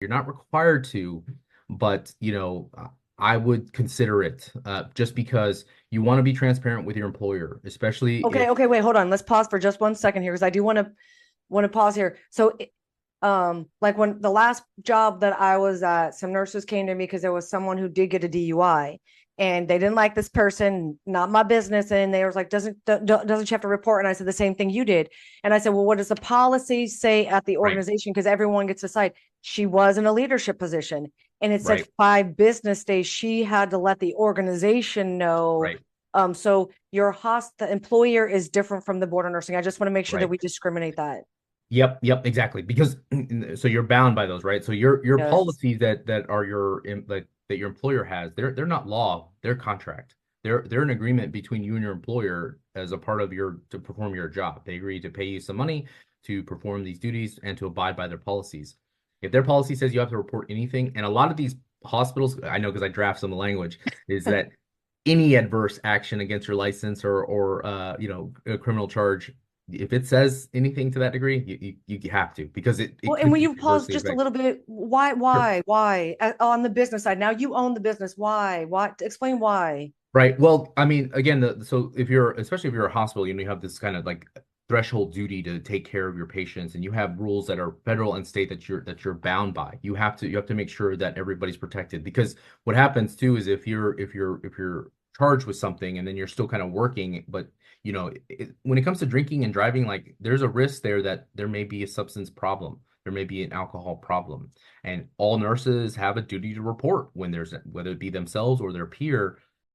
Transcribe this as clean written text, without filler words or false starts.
You're not required to, but I would consider it just because you want to be transparent with your employer, especially Okay, if okay, wait, hold on. Let's pause for just 1 second here because I do want to pause here. So, like when the last job that I was at, some nurses came to me because there was someone who did get a DUI, and they didn't like this person, not my business, and they was like, doesn't she have to report? And I said the same thing you did, and I said, well, what does the policy say at the right, organization? Because everyone gets to decide. She was in a leadership position, and it said right, 5 business days she had to let the organization know. right, So the employer is different from the board of nursing. I just want to make sure that right. we discriminate that. Yep, exactly. Because so you're bound by those, right? So your Yes. policies that are that your employer has, they're not law, they're contract. They're an agreement between you and your employer as a part of your to perform your job. They agree to pay you some money to perform these duties and to abide by their policies. If their policy says you have to report anything, and a lot of these hospitals, I know because I draft some language, is that any adverse action against your license or a criminal charge, if it says anything to that degree, you have to because it Well, and could when you pause adversely just a affect. little bit, why, Sure. on the business side? Now you own the business. Why? Why? Explain why. Right. Well, I mean, again, so if you're, especially if you're a hospital, you have this kind of like threshold duty to take care of your patients, and you have rules that are federal and state that you're bound by. You have to make sure that everybody's protected because what happens too is if you're charged with something and then you're still kind of working, but when it comes to drinking and driving, like there's a risk there that there may be a substance problem. There may be an alcohol problem. And all nurses have a duty to report when there's whether it be themselves or their peer